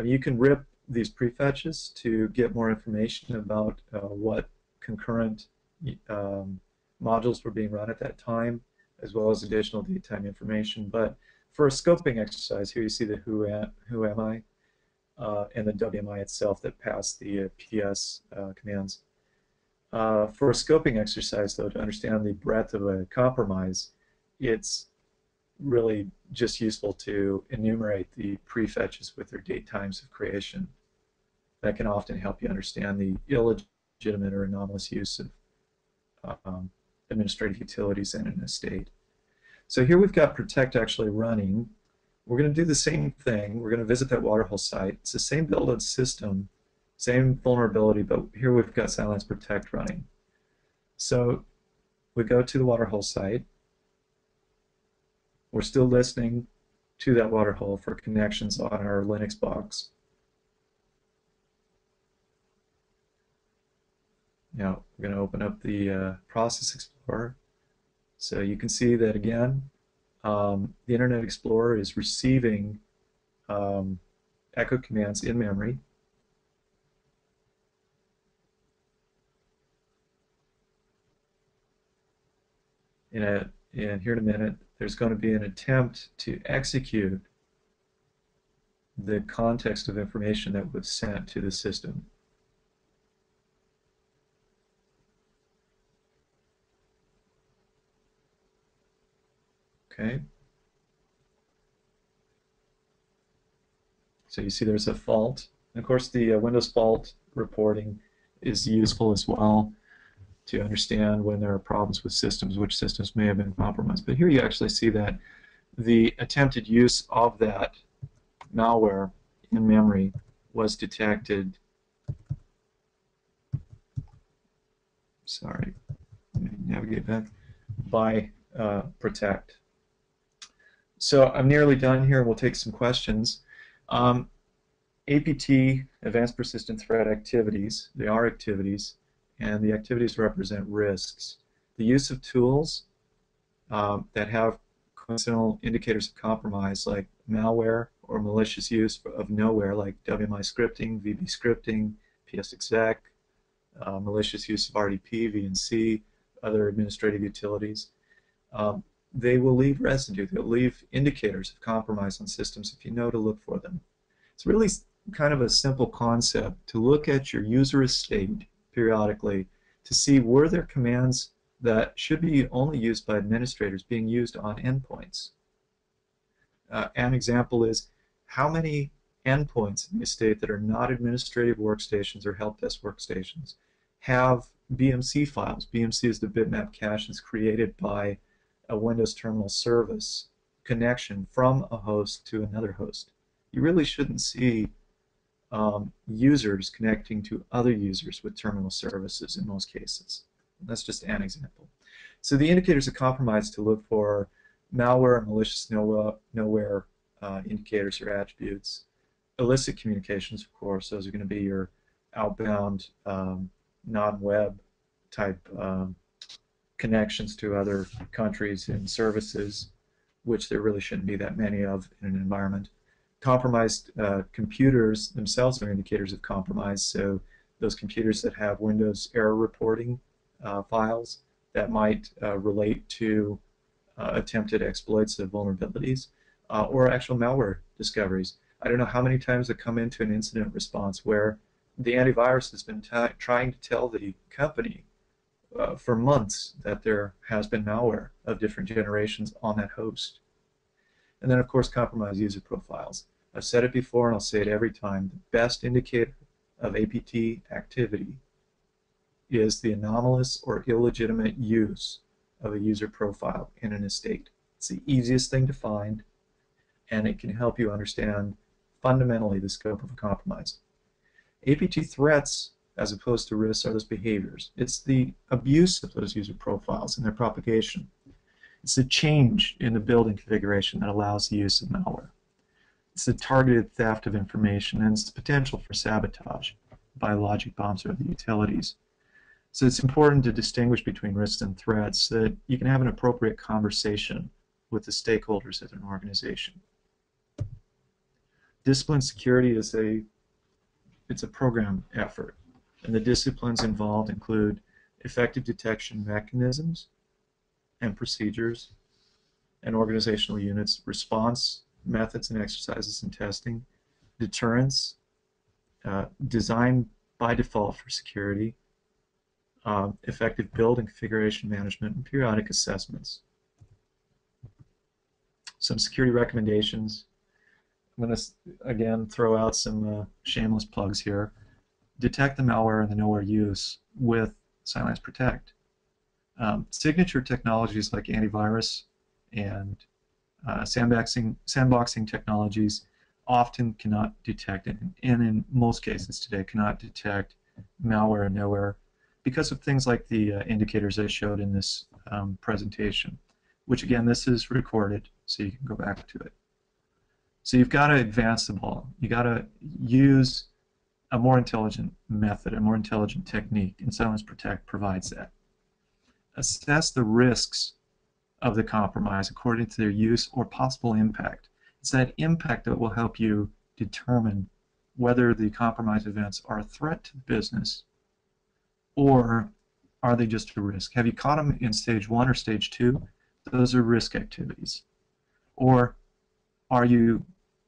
You can rip these prefetches to get more information about what concurrent modules were being run at that time, as well as additional date-time information. But for a scoping exercise, here you see the who am I and the WMI itself that pass the PS commands. For a scoping exercise, though, to understand the breadth of a compromise, it's really just useful to enumerate the prefetches with their date times of creation. That can often help you understand the illegitimate or anomalous use of administrative utilities in an estate. So here we've got Protect actually running. We're going to do the same thing. We're going to visit that waterhole site. It's the same build system, same vulnerability, but here we've got Cylance Protect running. So we go to the waterhole site. We're still listening to that waterhole for connections on our Linux box. Now we're going to open up the Process Explorer. So you can see that again, the Internet Explorer is receiving echo commands in memory. And here in a minute, there's going to be an attempt to execute the context of information that was sent to the system. Okay. So you see there's a fault. And of course, the Windows fault reporting is useful as well to understand when there are problems with systems, which systems may have been compromised. But here you actually see that the attempted use of that malware in memory was detected. Sorry, let me navigate back. By Protect. So I'm nearly done here. We'll take some questions. APT, Advanced Persistent Threat Activities, they are activities, and the activities represent risks. The use of tools that have coincidental indicators of compromise, like malware or malicious use of No-Ware, like WMI scripting, VB scripting, psexec, malicious use of RDP, VNC, other administrative utilities. They will leave residue. They'll leave indicators of compromise on systems if you know to look for them. It's really kind of a simple concept to look at your user estate periodically to see were there commands that should be only used by administrators being used on endpoints. An example is how many endpoints in the estate that are not administrative workstations or help desk workstations have BMC files. BMC is the bitmap cache that's created by a Windows Terminal Service connection from a host to another host. You really shouldn't see users connecting to other users with terminal services in most cases. That's just an example. So the indicators of compromise to look for malware and malicious noware indicators or attributes. Illicit communications, of course, those are going to be your outbound non-web type connections to other countries and services, which there really shouldn't be that many of in an environment. Compromised computers themselves are indicators of compromise, so those computers that have Windows error reporting files that might relate to attempted exploits of vulnerabilities or actual malware discoveries. I don't know how many times I come into an incident response where the antivirus has been trying to tell the company for months that there has been malware of different generations on that host. And then, of course, compromised user profiles. I've said it before and I'll say it every time. The best indicator of APT activity is the anomalous or illegitimate use of a user profile in an estate. It's the easiest thing to find, and it can help you understand fundamentally the scope of a compromise. APT threats, as opposed to risks, are those behaviors. It's the abuse of those user profiles and their propagation. It's the change in the building configuration that allows the use of malware. It's the targeted theft of information, and it's the potential for sabotage by logic bombs or the utilities. So it's important to distinguish between risks and threats so that you can have an appropriate conversation with the stakeholders of an organization. Discipline security is a program effort, and the disciplines involved include effective detection mechanisms and procedures and organizational units, response methods and exercises and testing, deterrence, design by default for security, effective build and configuration management, and periodic assessments. Some security recommendations. I'm going to, again, throw out some shameless plugs here. Detect the malware and the nowhere use with Cylance Protect. Signature technologies like antivirus and sandboxing technologies often cannot detect, and in most cases today cannot detect malware and nowhere because of things like the indicators I showed in this presentation, which again, this is recorded so you can go back to it. So you've got to advance the ball. You've got to use a more intelligent method, a more intelligent technique, and Cylance Protect provides that. Assess the risks of the compromise according to their use or possible impact. It's that impact that will help you determine whether the compromise events are a threat to the business or are they just a risk. Have you caught them in stage 1 or stage 2? Those are risk activities. Or are you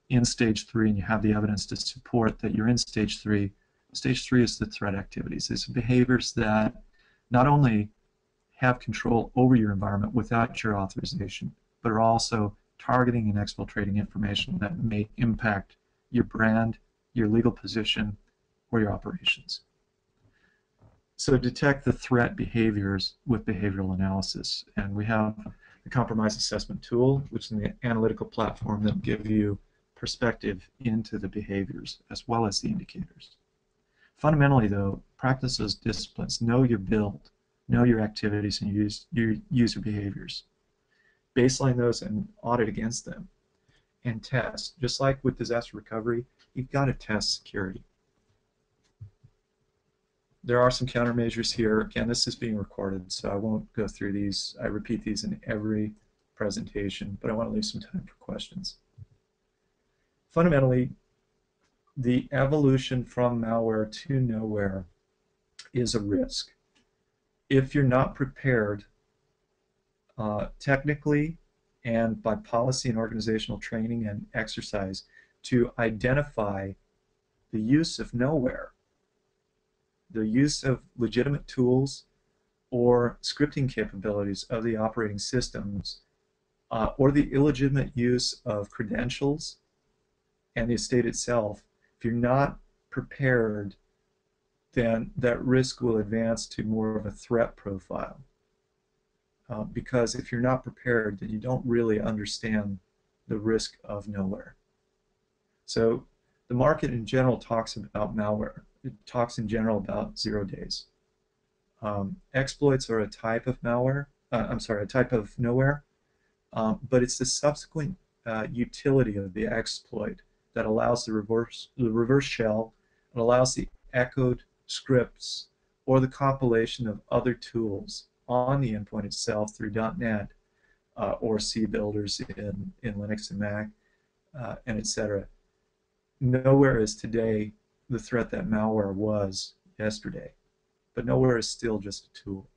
in stage 3 and you have the evidence to support that you're in stage 3? Stage 3 is the threat activities. It's behaviors that not only have control over your environment without your authorization, but are also targeting and exfiltrating information that may impact your brand, your legal position, or your operations. So detect the threat behaviors with behavioral analysis. And we have the compromise assessment tool, which is an analytical platform that will give you perspective into the behaviors as well as the indicators. Fundamentally, though, practice those disciplines. Know your build, know your activities, and your user behaviors. Baseline those and audit against them. And test. Just like with disaster recovery, you've got to test security. There are some countermeasures here. Again, this is being recorded, so I won't go through these. I repeat these in every presentation, but I want to leave some time for questions. Fundamentally, the evolution from malware to nowhere is a risk. If you're not prepared technically and by policy and organizational training and exercise to identify the use of nowhere, the use of legitimate tools or scripting capabilities of the operating systems, or the illegitimate use of credentials and the estate itself, if you're not prepared, then that risk will advance to more of a threat profile. Because if you're not prepared, then you don't really understand the risk of nowhere. So the market in general talks about malware. It talks in general about 0 days. Exploits are a type of malware, a type of nowhere, but it's the subsequent utility of the exploit that allows the reverse shell, and allows the echoed scripts or the compilation of other tools on the endpoint itself through .NET or C builders in Linux and Mac, and etc. Nowhere is today the threat that malware was yesterday, but nowhere is still just a tool.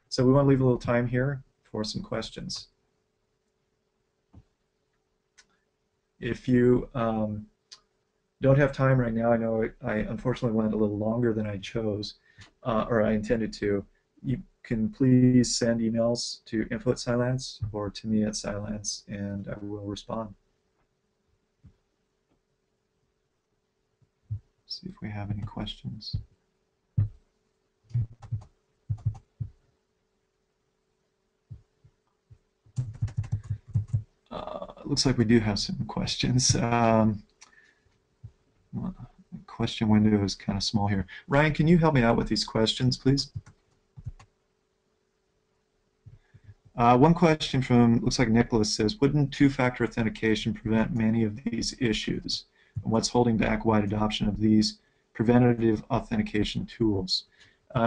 So we want to leave a little time here for some questions. If you don't have time right now, I know I unfortunately went a little longer than I chose, or I intended to. You can please send emails to info@Cylance or to me at Cylance, and I will respond. See if we have any questions. Looks like we do have some questions. Question window is kind of small here. Ryan, can you help me out with these questions, please? One question from, looks like Nicholas says, wouldn't two-factor authentication prevent many of these issues? And what's holding back wide adoption of these preventative authentication tools?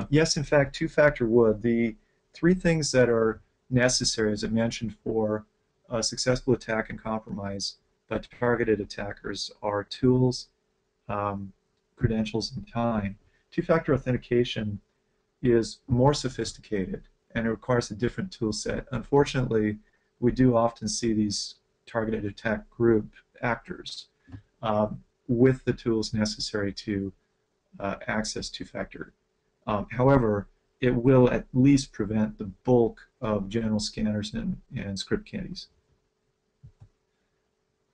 Yes, in fact, two-factor would. The 3 things that are necessary, as I mentioned, for a successful attack and compromise by targeted attackers are tools, credentials, and time. Two-factor authentication is more sophisticated and it requires a different tool set. Unfortunately, we do often see these targeted attack group actors with the tools necessary to access two-factor. However, it will at least prevent the bulk of general scanners and script candies.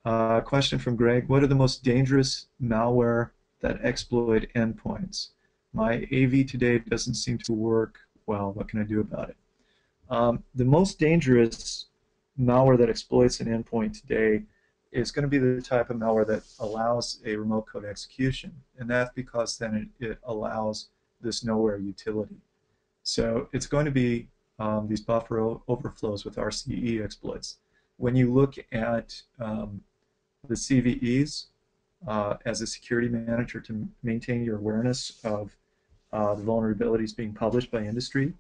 Question from Greg, what are the most dangerous malware that exploit endpoints? My AV today doesn't seem to work well. What can I do about it? The most dangerous malware that exploits an endpoint today is going to be the type of malware that allows a remote code execution, and that's because then it allows this nowhere utility. So it's going to be these buffer overflows with RCE exploits. When you look at the CVEs, as a security manager to maintain your awareness of the vulnerabilities being published by industry.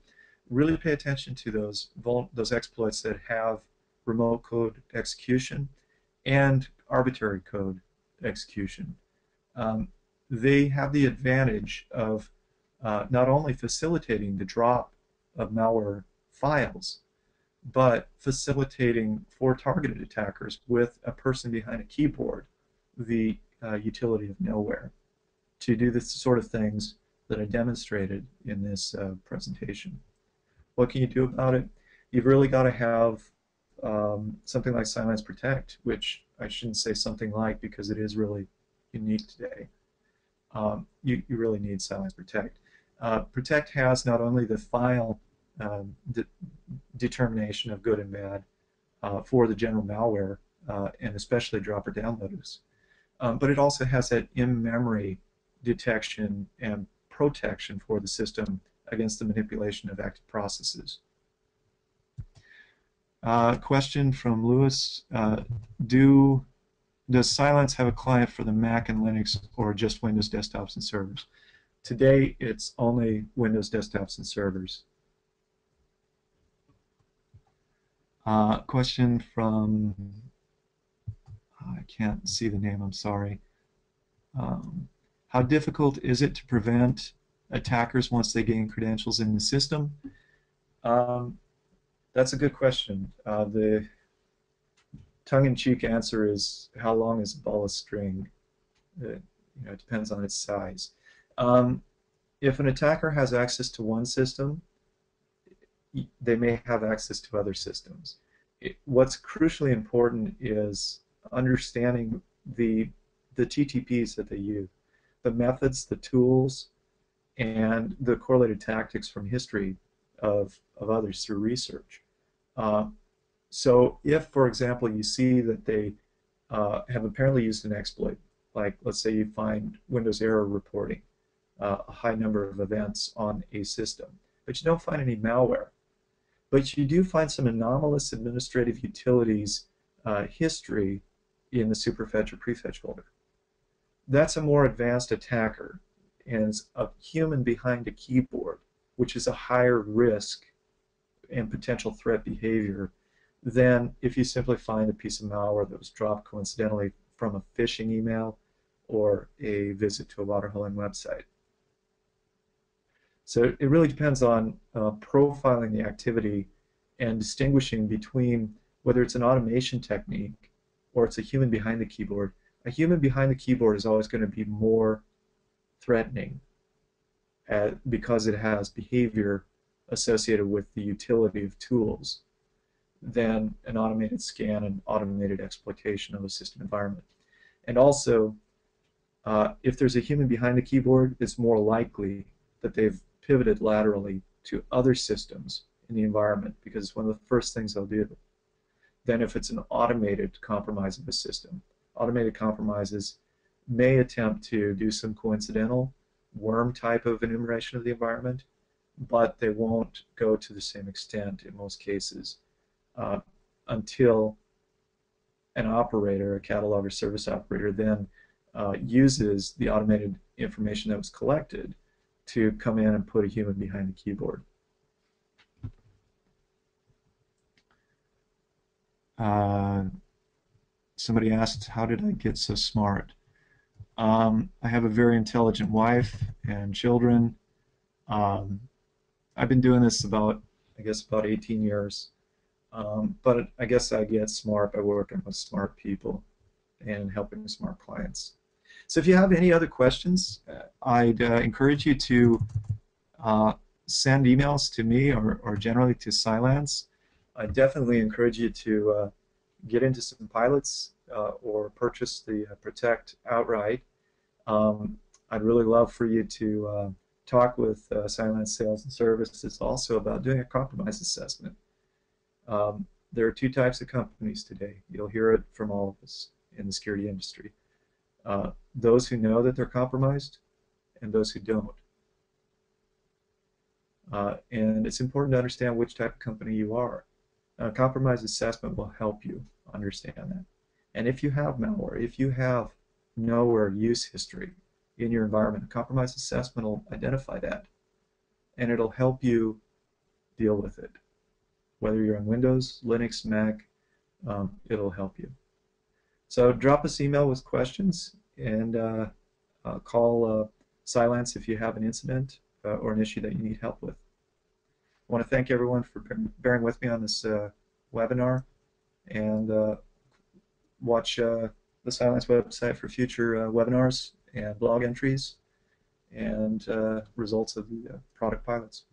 Really pay attention to those exploits that have remote code execution and arbitrary code execution. Um, they have the advantage of not only facilitating the drop of malware files, but facilitating for targeted attackers with a person behind a keyboard the utility of NoWare to do the sort of things that I demonstrated in this presentation. What can you do about it? You've really got to have something like Cylance Protect, which I shouldn't say something like because it is really unique today. You really need Cylance Protect. Protect has not only the file determination of good and bad for the general malware, and especially dropper downloaders, but it also has that in-memory detection and protection for the system against the manipulation of active processes. Question from Lewis: Does Cylance have a client for the Mac and Linux, or just Windows desktops and servers? Today, it's only Windows desktops and servers. Question from, I can't see the name, I'm sorry. How difficult is it to prevent attackers once they gain credentials in the system? That's a good question. The tongue-in-cheek answer is, how long is a ball of string? It depends on its size. If an attacker has access to one system, they may have access to other systems. What's crucially important is understanding the TTPs that they use, the methods, the tools, and the correlated tactics from history of others through research. So if, for example, you see that they have apparently used an exploit, like let's say you find Windows error reporting, a high number of events on a system, but you don't find any malware, but you do find some anomalous administrative utilities history in the superfetch or prefetch folder. That's a more advanced attacker, and it's a human behind a keyboard, which is a higher risk and potential threat behavior than if you simply find a piece of malware that was dropped coincidentally from a phishing email or a visit to a waterholing website. So it really depends on profiling the activity and distinguishing between whether it's an automation technique or it's a human behind the keyboard. A human behind the keyboard is always going to be more threatening because it has behavior associated with the utility of tools than an automated scan and automated exploitation of a system environment. And also, if there's a human behind the keyboard, it's more likely that they've pivoted laterally to other systems in the environment, because it's one of the first things they'll do, than if it's an automated compromise of a system. Automated compromises may attempt to do some coincidental worm type of enumeration of the environment, but they won't go to the same extent in most cases until an operator, a catalog or service operator, then uses the automated information that was collected to come in and put a human behind the keyboard. Somebody asked, how did I get so smart? I have a very intelligent wife and children. I've been doing this about 18 years. But I guess I get smart by working with smart people and helping smart clients. So if you have any other questions, I'd encourage you to send emails to me or generally to Cylance. I definitely encourage you to get into some pilots or purchase the Protect outright. I'd really love for you to talk with Cylance Sales and Services also about doing a compromise assessment. There are two types of companies today. You'll hear it from all of us in the security industry. Those who know that they're compromised and those who don't. And it's important to understand which type of company you are. Compromise assessment will help you understand that. And if you have malware, if you have No-Ware use history in your environment. A compromise assessment will identify that, and it'll help you deal with it. Whether you're on Windows, Linux, Mac, it'll help you. So drop us email with questions, and call Cylance if you have an incident or an issue that you need help with. I want to thank everyone for bearing with me on this webinar, and watch the Cylance website for future webinars and blog entries and results of the product pilots.